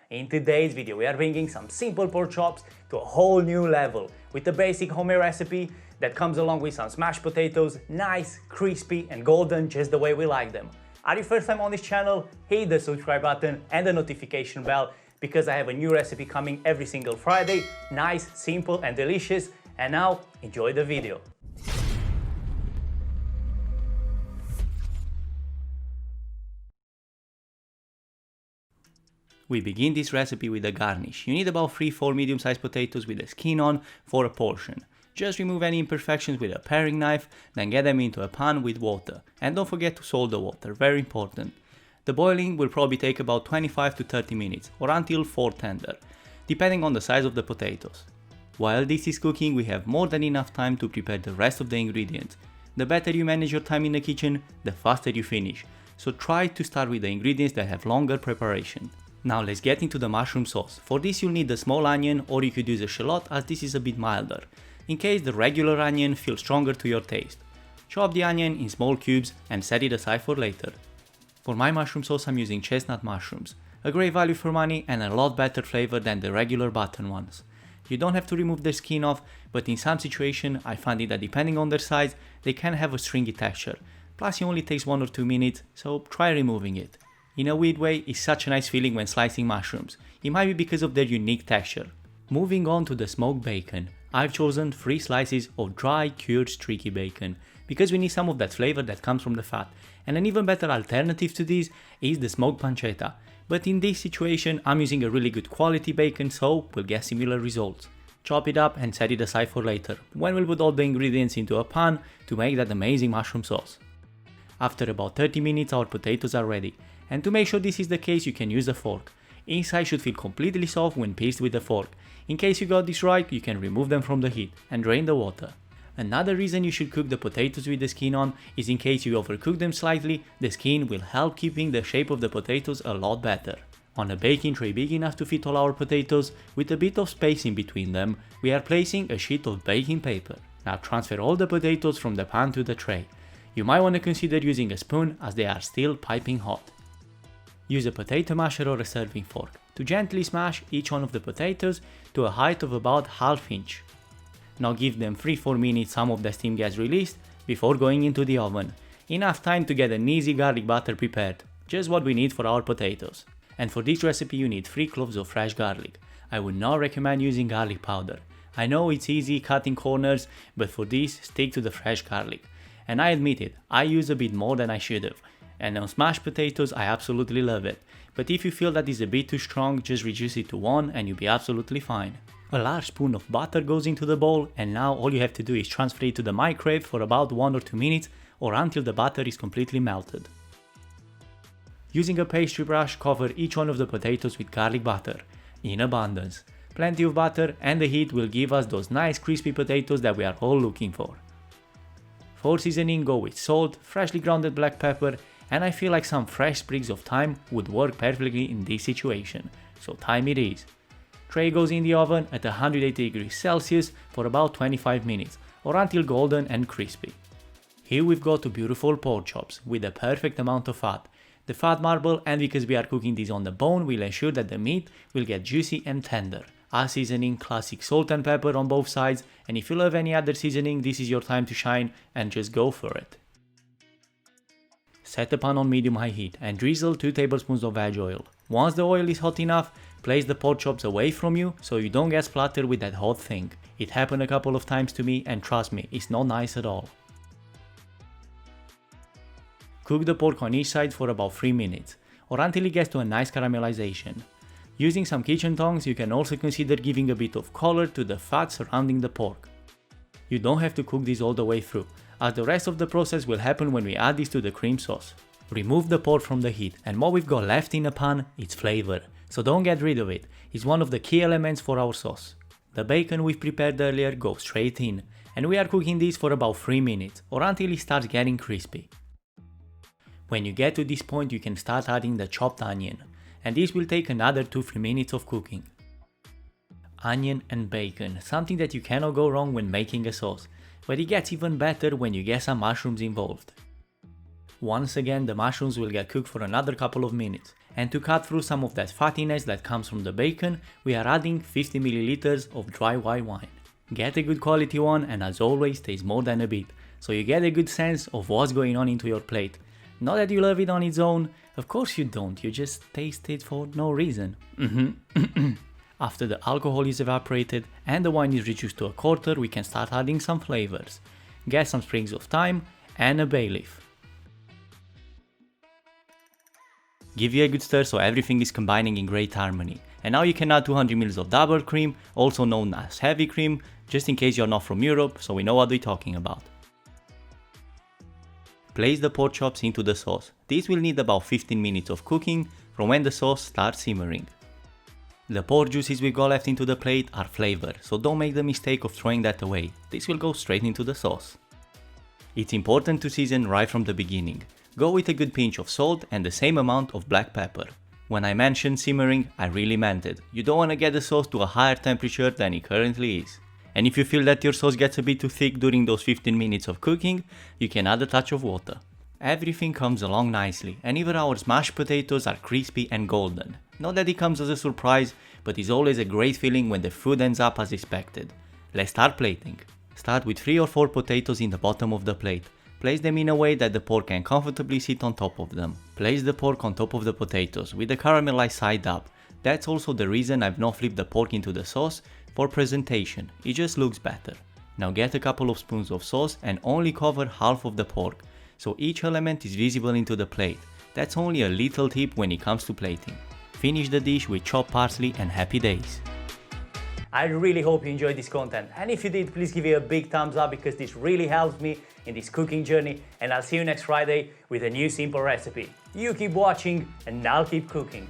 In today's video we are bringing some simple pork chops to a whole new level with the basic homemade recipe that comes along with some smashed potatoes, nice, crispy and golden just the way we like them. Are you first time on this channel? Hit the subscribe button and the notification bell because I have a new recipe coming every single Friday. Nice, simple and delicious. And now enjoy the video. We begin this recipe with a garnish. You need about 3-4 medium-sized potatoes with the skin on for a portion. Just remove any imperfections with a paring knife, then get them into a pan with water. And don't forget to salt the water, very important. The boiling will probably take about 25 to 30 minutes, or until 4 tender, depending on the size of the potatoes. While this is cooking, we have more than enough time to prepare the rest of the ingredients. The better you manage your time in the kitchen, the faster you finish. So try to start with the ingredients that have longer preparation. Now let's get into the mushroom sauce. For this you'll need a small onion, or you could use a shallot as this is a bit milder, in case the regular onion feels stronger to your taste. Chop the onion in small cubes and set it aside for later. For my mushroom sauce I'm using chestnut mushrooms, a great value for money and a lot better flavor than the regular button ones. You don't have to remove their skin off, but in some situations I find it that depending on their size they can have a stringy texture, plus it only takes 1 or 2 minutes, so try removing it. In a weird way, it's such a nice feeling when slicing mushrooms. It might be because of their unique texture. Moving on to the smoked bacon, I've chosen 3 slices of dry cured streaky bacon, because we need some of that flavor that comes from the fat, and an even better alternative to this is the smoked pancetta. But in this situation I'm using a really good quality bacon, so we'll get similar results. Chop it up and set it aside for later, when we'll put all the ingredients into a pan to make that amazing mushroom sauce. After about 30 minutes our potatoes are ready, and to make sure this is the case you can use a fork. Inside should feel completely soft when pieced with a fork. In case you got this right, you can remove them from the heat and drain the water. Another reason you should cook the potatoes with the skin on is in case you overcook them slightly, the skin will help keeping the shape of the potatoes a lot better. On a baking tray big enough to fit all our potatoes, with a bit of space in between them, we are placing a sheet of baking paper. Now transfer all the potatoes from the pan to the tray. You might want to consider using a spoon as they are still piping hot. Use a potato masher or a serving fork to gently smash each one of the potatoes to a height of about ½ inch. Now give them 3-4 minutes some of the steam gets released before going into the oven. Enough time to get an easy garlic butter prepared, just what we need for our potatoes. And for this recipe you need 3 cloves of fresh garlic. I would not recommend using garlic powder. I know it's easy cutting corners, but for this stick to the fresh garlic. And I admit it, I use a bit more than I should have. And on smashed potatoes I absolutely love it, but if you feel that is a bit too strong, just reduce it to 1 and you'll be absolutely fine. A large spoon of butter goes into the bowl, and now all you have to do is transfer it to the microwave for about 1 or 2 minutes, or until the butter is completely melted. Using a pastry brush, cover each one of the potatoes with garlic butter, in abundance. Plenty of butter and the heat will give us those nice crispy potatoes that we are all looking for. For seasoning go with salt, freshly grounded black pepper, and I feel like some fresh sprigs of thyme would work perfectly in this situation, so thyme it is. Tray goes in the oven at 180 degrees Celsius for about 25 minutes, or until golden and crispy. Here we've got 2 beautiful pork chops with a perfect amount of fat. The fat marble, and because we are cooking this on the bone, will ensure that the meat will get juicy and tender. Our seasoning, classic salt and pepper on both sides, and if you love any other seasoning, this is your time to shine and just go for it. Set the pan on medium-high heat and drizzle 2 tablespoons of veg oil. Once the oil is hot enough, place the pork chops away from you so you don't get splattered with that hot thing. It happened a couple of times to me and trust me, it's not nice at all. Cook the pork on each side for about 3 minutes, or until it gets to a nice caramelization. Using some kitchen tongs, you can also consider giving a bit of color to the fat surrounding the pork. You don't have to cook this all the way through, as the rest of the process will happen when we add this to the cream sauce. Remove the pork from the heat, and what we've got left in a pan is flavor, so don't get rid of it. It's one of the key elements for our sauce. The bacon we've prepared earlier goes straight in, and we are cooking this for about 3 minutes, or until it starts getting crispy. When you get to this point you can start adding the chopped onion, and this will take another 2-3 minutes of cooking. Onion and bacon, something that you cannot go wrong when making a sauce, but it gets even better when you get some mushrooms involved. Once again the mushrooms will get cooked for another couple of minutes, And to cut through some of that fattiness that comes from the bacon, we are adding 50 ml of dry white wine. Get a good quality one, and as always taste more than a bit, so you get a good sense of what's going on into your plate. Not that you love it on its own, of course you don't, you just taste it for no reason. After the alcohol is evaporated and the wine is reduced to a quarter, we can start adding some flavors. Get some sprigs of thyme and a bay leaf. Give you a good stir so everything is combining in great harmony. And now you can add 200 ml of double cream, also known as heavy cream, just in case you're not from Europe, so we know what we're talking about. Place the pork chops into the sauce. This will need about 15 minutes of cooking from when the sauce starts simmering. The pork juices we got left into the plate are flavor, so don't make the mistake of throwing that away. This will go straight into the sauce. It's important to season right from the beginning. Go with a good pinch of salt and the same amount of black pepper. When I mentioned simmering, I really meant it. You don't want to get the sauce to a higher temperature than it currently is. And if you feel that your sauce gets a bit too thick during those 15 minutes of cooking, you can add a touch of water. Everything comes along nicely, and even our mashed potatoes are crispy and golden. Not that it comes as a surprise, but it's always a great feeling when the food ends up as expected. Let's start plating. Start with 3 or 4 potatoes in the bottom of the plate. Place them in a way that the pork can comfortably sit on top of them. Place the pork on top of the potatoes with the caramelized side up. That's also the reason I've not flipped the pork into the sauce for presentation, it just looks better. Now get a couple of spoons of sauce and only cover half of the pork, so each element is visible into the plate. That's only a little tip when it comes to plating. Finish the dish with chopped parsley and happy days. I really hope you enjoyed this content, and if you did, please give it a big thumbs up because this really helps me in this cooking journey, and I'll see you next Friday with a new simple recipe. You keep watching and I'll keep cooking.